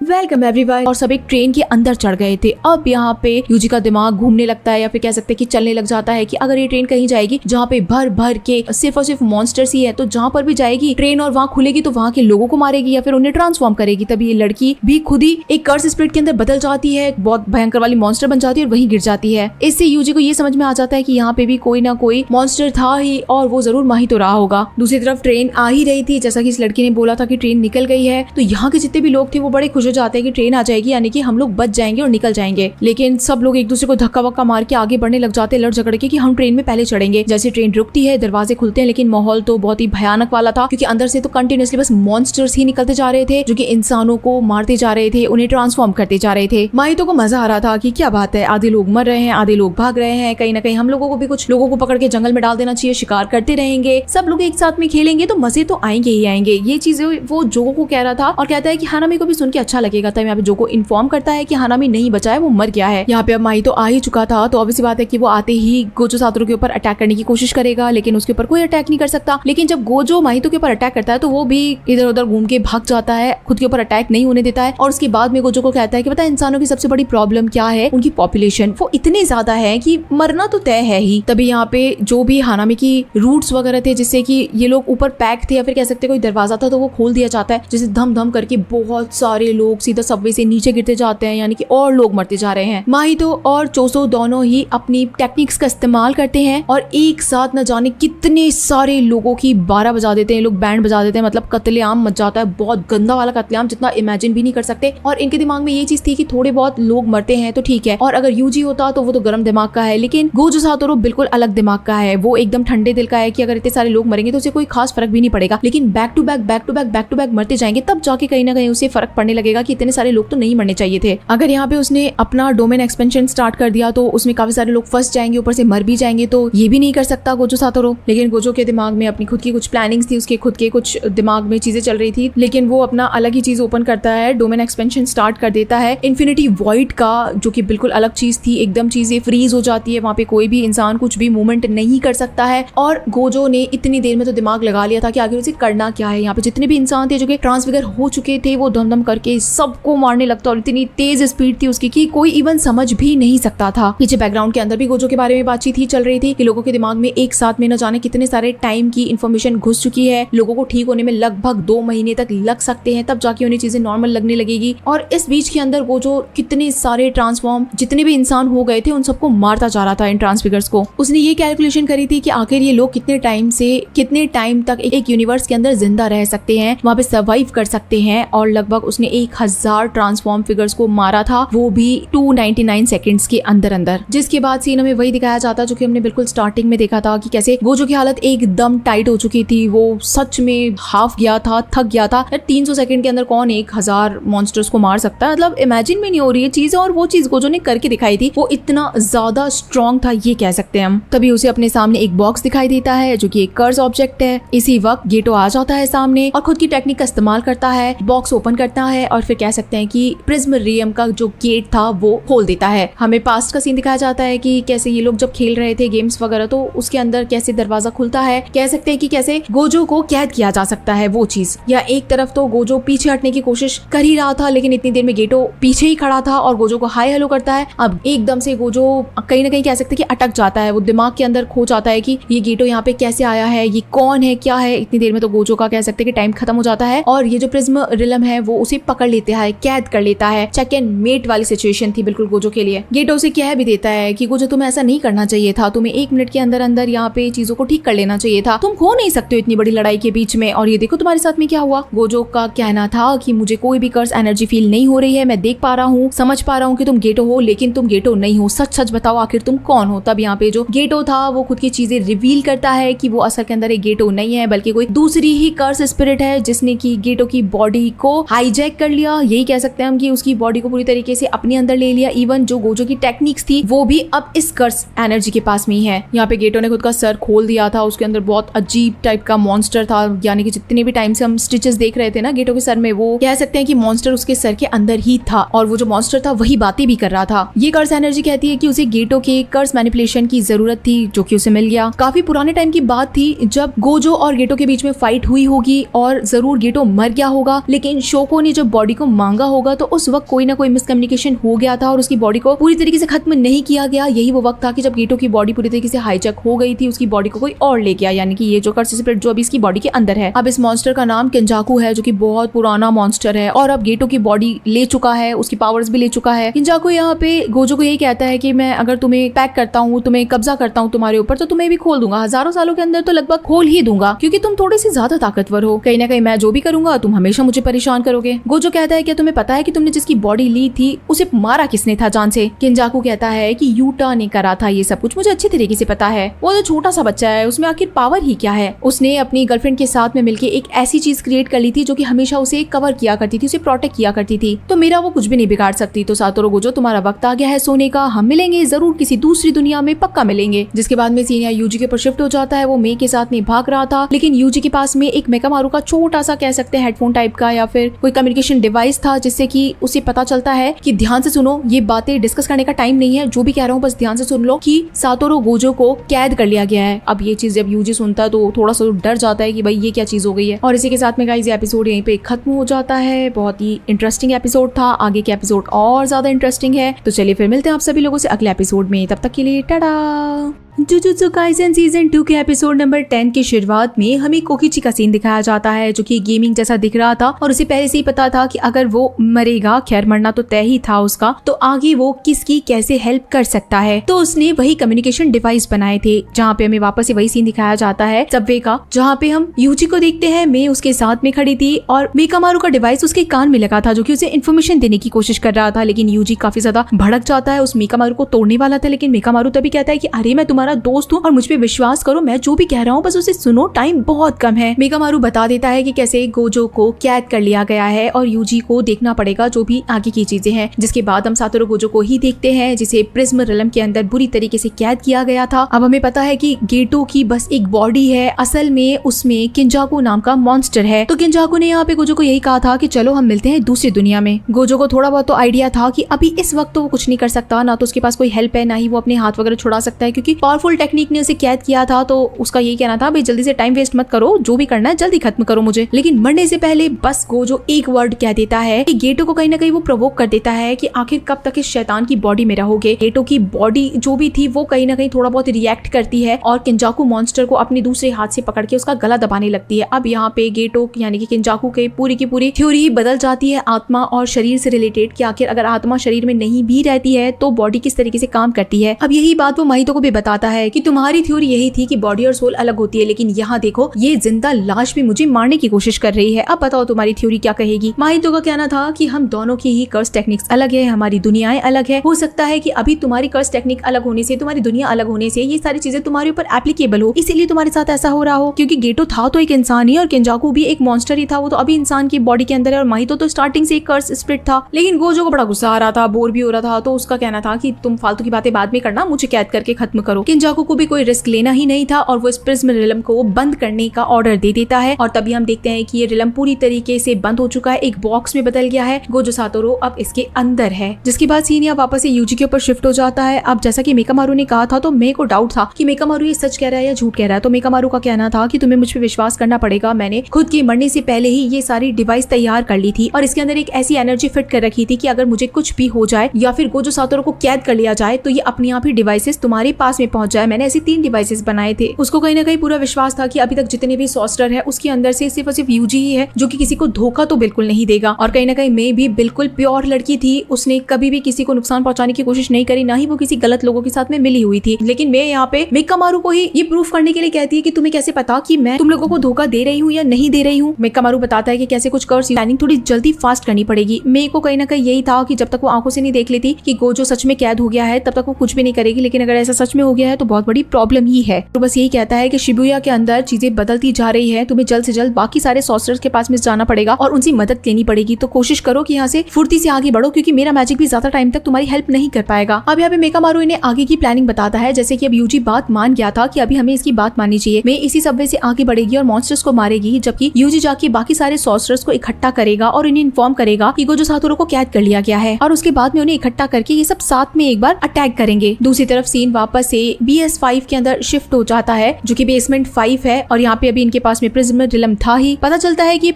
Welcome everyone. और सब एक ट्रेन के अंदर चढ़ गए थे। अब यहाँ पे यूजी का दिमाग घूमने लगता है या फिर कह सकते हैं कि चलने लग जाता है कि अगर ये ट्रेन कहीं जाएगी जहाँ पे भर भर के सिर्फ और सिर्फ मॉन्स्टर्स ही है, तो जहाँ पर भी जाएगी ट्रेन और वहाँ खुलेगी तो वहाँ के लोगों को मारेगी या फिर उन्हें ट्रांसफॉर्म करेगी। तभी ये लड़की भी खुद ही एक कर्स स्पिरिट के अंदर बदल जाती है, बहुत भयंकर वाली मॉन्स्टर बन जाती है और वहीं गिर जाती है। इससे यूजी को ये समझ में आ जाता है कि यहाँ पे भी कोई ना कोई मॉन्स्टर था ही और वो जरूर माही तो रहा होगा। दूसरी तरफ ट्रेन आ ही रही थी, जैसा कि इस लड़की ने बोला था कि ट्रेन निकल गई है, तो यहाँ के जितने भी लोग थे वो बड़े खुश हो जाते हैं कि ट्रेन आ जाएगी, यानी कि हम लोग बच जाएंगे और निकल जाएंगे। लेकिन सब लोग एक दूसरे को धक्का वक्का मार के आगे बढ़ने लग जाते हैं, लड़ झगड़ के कि हम ट्रेन में पहले चढ़ेंगे। जैसे ट्रेन रुकती है, दरवाजे खुलते हैं, लेकिन माहौल तो बहुत ही भयानक वाला था क्योंकि अंदर से तो कंटिन्यूअसली बस मॉन्स्टर्स ही निकलते जा रहे थे जो कि इंसानों को मारते जा रहे थे, उन्हें ट्रांसफॉर्म करते जा रहे थे। माहितो को मजा आ रहा था कि क्या बात है, आधे लोग मर रहे हैं, आधे लोग भाग रहे हैं, कहीं ना कहीं हम लोगों को भी कुछ लोगों को पकड़ के जंगल में डाल देना चाहिए, शिकार करते रहेंगे, सब लोग एक साथ में खेलेंगे तो मजे तो आएंगे ही आएंगे। ये चीजें वो जोगो को कह रहा था और कहता है कि हानामी को भी सुन के अच्छा लगेगा। तब यहाँ पे जोगो इन्फॉर्म करता है कि हानामी नहीं बचा है, वो मर गया है। यहाँ पे अब माही तो आ ही चुका था, तो ऑब्वियस बात है कि वो आते ही गोजो सातोरू के ऊपर अटैक करने की कोशिश करेगा, लेकिन उसके ऊपर कोई अटैक नहीं कर सकता। लेकिन जब गोजो माहितो के ऊपर अटैक करता है तो वो भी इधर उधर घूम के भाग जाता है, खुद के ऊपर अटैक नहीं होने देता है। और उसके बाद में गोजो को कहता है कि पता है इंसानों की सबसे बड़ी प्रॉब्लम क्या है, उनकी पॉपुलेशन वो इतने ज्यादा है कि मरना तो तय है ही। तभी यहाँ पे जो भी हानामी की रूट्स वगैरह थे जिससे कि ये लोग ऊपर पैक थे या फिर कह सकते कोई दरवाजा था, तो वो खोल दिया जाता है, जिसे धम धम करके बहुत सारे लोग सीधा सबवे से नीचे गिरते जाते हैं, यानी कि और लोग मरते जा रहे हैं। माहितो और चोसो दोनों ही अपनी टेक्निक्स का इस्तेमाल करते हैं और एक साथ न जाने कितने सारे लोगों की 12 बजा देते हैं, लोग बैंड बजा देते हैं, मतलब कत्लेआम मच जाता है, बहुत गंदा वाला कत्लेआम जितना इमेजिन भी नहीं कर सकते। और इनके दिमाग में ये चीज थी कि थोड़े बहुत लोग मरते हैं तो ठीक है, और अगर यूजी होता तो वो तो गर्म दिमाग का है, लेकिन गोजो सातोरू बिल्कुल अलग दिमाग का है, वो एकदम ठंडे दिल का है कि अगर इतने सारे लोग मरेंगे तो उसे कोई खास फर्क भी नहीं पड़ेगा, लेकिन बैक टू बैक मरते जाएंगे तब जाके कहीं ना कहीं उसे फर्क पड़ने लगेगा कि इतने सारे लोग तो नहीं मरने चाहिए थे। अगर यहाँ पे उसने अपना डोमेन एक्सपेंशन स्टार्ट कर दिया तो उसमें काफी सारे लोग फंस जाएंगे, ऊपर से मर भी जाएंगे, तो ये भी नहीं कर सकता गोजो सातोरू। लेकिन गोजो के दिमाग में अपनी खुद की कुछ प्लानिंग्स थी, उसके खुद के कुछ दिमाग में चीजें चल रही थी, लेकिन वो अपना अलग ही चीज ओपन करता है, डोमेन एक्सपेंशन स्टार्ट कर देता है इन्फिनिटी वॉइड का, जो कि बिल्कुल अलग चीज थी, एकदम चीजें फ्रीज हो जाती है, वहाँ पे कोई भी इंसान कुछ भी मूवमेंट नहीं कर सकता है। और गोजो ने इतनी देर में तो दिमाग लगा लिया था कि आगे उसे करना क्या है। यहाँ पे जितने भी इंसान थे जो कि ट्रांसफिगर हो चुके थे वो धम धम करके सबको मारने लगता, और इतनी तेज स्पीड थी उसकी कि कोई इवन समझ भी नहीं सकता था। पीछे बैकग्राउंड के अंदर भी गोजो के बारे में बातचीत ही चल रही थी कि लोगों के दिमाग में एक साथ में न जाने कितने सारे टाइम की इन्फॉर्मेशन घुस चुकी है, लोगों को ठीक होने में लगभग 2 महीने तक लग सकते हैं, तब जाके उन्हें चीजें नॉर्मल लगने लगेगी। और इस बीच के अंदर गोजो कितने सारे ट्रांसफॉर्म जितने भी इंसान हो गए थे उन सबको मारता जा रहा था, इन ट्रांसफिगर्स को। उसने ये कैलकुलेशन करी थी कि आखिर ये लोग कितने टाइम तक एक यूनिवर्स के अंदर जिंदा रह सकते हैं, वहाँ पे सर्वाइव कर सकते हैं, और लगभग उसने 1000 ट्रांसफॉर्म फिगर्स को मारा था, वो भी 299 सेकंड्स के अंदर। जिसके बाद सीन हमें वही दिखाया जाता जो कि हमने बिल्कुल स्टार्टिंग में देखा था कि कैसे गोजो की हालत एकदम टाइट हो चुकी थी, वो सच में हाफ गया था, थक गया था। 300 सेकंड के अंदर कौन 1000 मॉन्स्टर्स को मार सकता है, मतलब इमेजिन में नहीं हो रही है चीज, और वो चीज गोजो ने करके दिखाई थी, वो इतना ज्यादा स्ट्रॉन्ग था ये कह सकते हैं हम। तभी उसे अपने सामने एक बॉक्स दिखाई देता है जो कि एक कर्स ऑब्जेक्ट है। इसी वक्त गेटो आ जाता है सामने और खुद की टेक्निक का इस्तेमाल करता है, बॉक्स ओपन करता है और फिर कह सकते हैं कि प्रिज्म रियम का जो गेट था वो खोल देता है। हमें पास्ट का सीन दिखाया जाता है कि कैसे ये लोग जब खेल रहे थे गेम्स वगैरह, तो उसके अंदर कैसे दरवाजा खुलता है, कह सकते हैं कि कैसे गोजो को कैद किया जा सकता है वो चीज। या एक तरफ तो गोजो पीछे हटने की कोशिश कर ही रहा था, लेकिन इतनी देर में गेटो पीछे ही खड़ा था और गोजो को हाय हेलो करता है। अब एकदम से गोजो कहीं ना कहीं कह सकते हैं कि अटक जाता है, वो दिमाग के अंदर खो जाता है कि ये गेटो यहाँ पे कैसे आया है, ये कौन है, क्या है। इतनी देर में तो गोजो का कह सकते हैं कि टाइम खत्म हो जाता है और ये जो प्रिज्म रिलम है वो उसे पकड़ लेता है, कैद कर लेता है। चेक एंड मेट वाली सिचुएशन थी बिल्कुल गोजो के लिए। गेटो उसे कह भी देता है कि गोजो तुम्हें ऐसा नहीं करना चाहिए था, तुम्हें 1 मिनट के अंदर अंदर यहाँ पे चीजों को ठीक कर लेना चाहिए था, तुम खो नहीं सकते हो इतनी बड़ी लड़ाई के बीच में, और ये देखो तुम्हारे साथ में क्या हुआ। गोजो का कहना था कि मुझे कोई भी कर्स एनर्जी फील नहीं हो रही है, मैं देख पा रहा हूँ, समझ पा रहा हूँ कि तुम गेटो हो, लेकिन तुम गेटो नहीं हो, सच सच बताओ आखिर तुम कौन हो। तब यहाँ पे जो गेटो था वो खुद की चीजें रिवील करता है कि वो असल के अंदर एक गेटो नहीं है बल्कि कोई दूसरी ही कर्स स्पिरिट है जिसने की गेटो की बॉडी को हाईजैक कर लिया। यही कह सकते हैं हम कि उसकी बॉडी को पूरी तरीके से अपने अंदर ले लिया। इवन जो गोजो की टेक्निक्स थी वो भी अब इस कर्स एनर्जी के पास में ही है। यहाँ पे गेटो ने खुद का सर खोल दिया था, उसके अंदर बहुत अजीब टाइप का मॉन्स्टर था, यानी कि जितने भी टाइम से हम स्टिचेस देख रहे थे ना गेटो के सर में, वो कह सकते हैं कि मॉन्स्टर उसके सर के अंदर ही था, और वो जो मॉन्स्टर था वही बातें भी कर रहा था। ये कर्स एनर्जी कहती है कि उसे गेटो के कर्स मैनिपुलेशन की जरूरत थी, जो कि उसे मिल गया। काफी पुराने टाइम की बात थी जब गोजो और गेटो के बीच में फाइट हुई होगी और जरूर गेटो मर गया होगा, लेकिन शोको ने जब बॉडी को मांगा होगा तो उस वक्त कोई ना कोई मिसकम्युनिकेशन हो गया था और उसकी बॉडी को पूरी तरीके से खत्म नहीं किया गया। यही वो वक्त था कि जब गेटो की बॉडी पूरी तरीके से हाईजैक हो गई थी, उसकी बॉडी को कोई और ले गया, यानी कि ये जो कर्स स्पिरिट जो अभी इसकी बॉडी के अंदर है। अब इस मॉन्स्टर का नाम किंजाकू है, जो कि बहुत पुराना मॉन्स्टर है और अब गेटो की बॉडी ले चुका है, उसकी पावर्स भी ले चुका है। किंजाकू यहाँ पे गोजो को यही कहता है कि मैं अगर तुम्हें पैक करता हूँ, तुम्हें कब्जा करता हूँ तुम्हारे ऊपर, तो तुम्हें भी खोल दूंगा। हजारों सालों के अंदर तो लगभग खोल ही दूंगा, क्योंकि तुम थोड़ी सी ज्यादा ताकतवर हो। कहीं ना कहीं मैं जो भी करूंगा तुम हमेशा मुझे परेशान करोगे। गोजो कहता है कि तुम्हें पता है कि तुमने जिसकी बॉडी ली थी उसे मारा किसने था जान से। किंजाकू कहता है कि यूटा ने करा था ये सब कुछ, मुझे अच्छी तरीके से पता है। वो तो छोटा सा बच्चा है, उसमें आखिर पावर ही क्या है। उसने अपनी गर्लफ्रेंड के साथ में मिलकर एक ऐसी चीज क्रिएट कर ली थी जो कि हमेशा उसे कवर किया करती थी, उसे प्रोटेक्ट किया करती थी, तो मेरा वो कुछ भी नहीं बिगाड़ सकती। तो सातोरू गोजो तुम्हारा वक्त आ गया है सोने का, हम मिलेंगे जरूर किसी दूसरी दुनिया में, पक्का मिलेंगे। जिसके बाद में सीन यहाँ यूजी के ऊपर शिफ्ट हो जाता है। वो मे के साथ में भाग रहा था, लेकिन यूजी के पास में एक मेकामारू का छोटा सा कह सकते हैं हेडफोन टाइप का या फिर कोई कम्युनिकेशन डिवाइस था, जिससे कि उसे पता चलता है कि ध्यान से सुनो, ये बातें डिस्कस करने का टाइम नहीं है, जो भी कह रहा हूँ बस ध्यान से सुन लो, कि सातोरू गोजो को कैद कर लिया गया है। अब ये चीज जब यूजी सुनता है तो थोड़ा सा डर जाता है कि भाई ये क्या चीज हो गई है। और इसी के साथ में गाइस ये एपिसोड यहीं पे खत्म हो जाता है। बहुत ही इंटरेस्टिंग एपिसोड था, आगे के एपिसोड और ज्यादा इंटरेस्टिंग है। तो चलिए फिर मिलते हैं आप सभी लोगों से अगले एपिसोड में, तब तक के लिए टाटा। जुजुत्सु काइसेन सीजन 2 के एपिसोड नंबर 10 की शुरुआत में हमें कोकिची का सीन दिखाया जाता है, जो कि गेमिंग जैसा दिख रहा था और उसे पहले से ही पता था कि अगर वो मरेगा, खैर मरना तो तय ही था उसका, तो आगे वो किसकी कैसे हेल्प कर सकता है। तो उसने वही कम्युनिकेशन डिवाइस बनाए थे, जहाँ पे हमें वापस से वही सीन दिखाया जाता है सबवे का, जहाँ पे हम यूजी को देखते हैं। मे उसके साथ में खड़ी थी और मेकामारू का डिवाइस उसके कान में लगा था, जो कि उसे इन्फॉर्मेशन देने की कोशिश कर रहा था। लेकिन यूजी काफी ज्यादा भड़क जाता है, उस मेकामारू को तोड़ने वाला था, लेकिन मेकामारू तभी कहता है कि अरे मैं तुम्हारा दोस्त हूँ और मुझ पे विश्वास करो, मैं जो भी कह रहा हूँ बस उसे सुनो, टाइम बहुत कम है। मेकामारू बता देता है कि कैसे गोजो को कैद कर लिया गया है और यूजी को देखना पड़ेगा जो भी आगे की चीजें हैं। जिसके बाद हम सातोरू गोजो को ही देखते हैं, जिसे प्रिज्म रिलम के अंदर बुरी तरीके से कैद किया गया था। अब हमें पता है कि गेटो की बस एक बॉडी है, असल में उसमें किंजाकू नाम का मॉन्स्टर है। तो किंजाकू ने यहाँ पे गोजो को यही कहा था कि चलो हम मिलते हैं दूसरी दुनिया में। गोजो को थोड़ा बहुत तो आइडिया था कि अभी इस वक्त तो वो कुछ नहीं कर सकता, ना तो उसके पास कोई हेल्प है, ना ही वो अपने हाथ वगैरह छुड़ा सकता है, क्योंकि पावरफुल टेक्निक ने उसे कैद किया था। तो उसका यही कहना था भाई जल्दी से टाइम वेस्ट मत करो, जो भी करना है जल्दी खत्म करो मुझे। लेकिन मरने से पहले बस गोजो एक वर्ड कह देता है कि गेटो को कहीं ना कहीं वो प्रोवोक कर देता है कि आखिर कब तक इस शैतान की बॉडी में रहोगे। गेटो की बॉडी जो भी थी वो कहीं ना कहीं थोड़ा बहुत रिएक्ट करती है और किंजाकू मॉन्स्टर को अपने दूसरे हाथ से पकड़ के उसका गला दबाने लगती है। अब यहाँ पे गेटो यानी कि किंजाकू के पूरी की पूरी थ्योरी ही बदल जाती है आत्मा और शरीर से रिलेटेड, कि आखिर अगर आत्मा शरीर में नहीं भी रहती है तो बॉडी किस तरीके से काम करती है। अब यही बात वो माहितो को भी बताता है कि तुम्हारी थ्योरी यही थी कि बॉडी और सोल अलग होती है, लेकिन यहाँ देखो ये जिंदा लाश भी मुझे मारने की कोशिश कर रही है। अब बताओ तुम्हारी थ्योरी क्या कहेगी। माहितो का कहना था कि हम दोनों की ही कर्स टेक्निक्स अलग है, हमारी दुनियाएं अलग है। हो सकता है कि अभी तुम्हारी कर्स टेक्निक अलग होने से, तुम्हारी दुनिया अलग होने से ये सारी चीजें तुम्हारे ऊपर एप्लीकेबल हो, इसीलिए तुम्हारे साथ ऐसा हो रहा हो। क्योंकि गेटो था तो एक इंसान ही और किंजाकू भी एक मॉन्स्टर ही था, वो तो अभी इंसान की बॉडी के अंदर है और माहितो तो स्टार्टिंग से एक कर्स स्पिरिट था। लेकिन गोजो को बड़ा गुस्सा आ रहा था, बोर भी हो रहा था, तो उसका कहना था कि तुम फालतू की बातें बाद में करना, मुझे कैद करके खत्म करो। किंजाकू को भी कोई रिस्क लेना ही नहीं था और वो इस प्रिज्म रिलम को बंद करने का ऑर्डर दे देता है। और तभी हम देखते हैं कि ये रिलम पूरी तरीके से बंद हो चुका है, एक बॉक्स में बदल गया है। गोजो सातोरू अब इसके अंदर है। जिसके बाद सीन यहाँ वापस से यूजी के ऊपर शिफ्ट हो जाता है। अब जैसा कि मेकामारू ने कहा था, तो मेरे को डाउट था कि मेकामारू ये सच कह रहा है या झूठ कह रहा है। तो मेकामारू का कहना था कि तुम्हें मुझ पे विश्वास करना पड़ेगा, मैंने खुद के मरने से पहले ही ये सारी डिवाइस तैयार कर ली थी और इसके अंदर एक ऐसी एनर्जी फिट कर रखी थी कि अगर मुझे कुछ भी हो जाए या फिर गोजो सातोरू को कैद कर लिया जाए तो ये अपने आप ही डिवाइसेस तुम्हारे पास में पहुंच जाए। मैंने ऐसे 3 डिवाइसेस बनाए थे। उसको कहीं ना कहीं पूरा विश्वास था कि अभी तक जितने भी सॉर्सरर है उसके अंदर से सिर्फ और सिर्फ यूजी ही है जो कि किसी को धोखा तो बिल्कुल नहीं देगा। और कहीं ना कहीं मैं भी बिल्कुल प्योर लड़की थी, उसने कभी भी किसी को नुकसान पहुंचाने की कोशिश नहीं करी, ना ही वो किसी गलत लोगों के साथ में मिली हुई थी। लेकिन मैं यहाँ पे मेकामारू को ही ये प्रूफ करने के लिए कहती है कि तुम्हें कैसे पता कि मैं तुम लोगों को धोखा दे रही हूँ या नहीं दे रही हूँ। मेकामारू बताता है कि कैसे कुछ कर्स प्लानिंग थोड़ी जल्दी फास्ट करनी पड़ेगी। मेरे को कहीं ना कहीं यही था कि जब तक वो आंखों से नहीं देख लेती कि गोजो सच में कैद हो गया है तब तक वो कुछ भी नहीं करेगी, लेकिन अगर ऐसा सच में हो गया है तो बहुत बड़ी प्रॉब्लम ही है। तो बस यही कहता है कि शिबुया के अंदर चीजें बदलती जा रही है, तुम्हें जल्द से जल्द बाकी सारे सॉर्सरर्स के पास में जाना पड़ेगा और उनसे मदद लेनी पड़ेगी। तो कोशिश करो कि यहाँ से फुर्ती से आगे बढ़ो, क्योंकि मेरा मैजिक भी ज्यादा टाइम तक तुम्हारी हेल्प नहीं कर पाएगा। अब यहाँ पे मेकामारू इन्हें आगे की प्लानिंग बताता है, जैसे कि अब यूजी बात मान गया था कि अभी हमें इसकी बात माननी चाहिए। मैं इसी सबवे से आगे बढ़ेगी और मॉन्स्टर्स को मारेगी, जबकि यूजी जाके बाकी सारे सॉर्सरर्स को इकट्ठा करेगा और इन्हें इन्फॉर्म करेगा कि गोजो सातोरू को कैद कर लिया गया है और उसके बाद में उन्हें इकट्ठा करके ये सब साथ में एक बार अटैक करेंगे। दूसरी तरफ सीन वापस से BS5 के अंदर शिफ्ट हो जाता है, जो कि बेसमेंट 5 है और यहाँ पे अभी इनके पास में प्रिज्म रिलम था ही। पता चलता है कि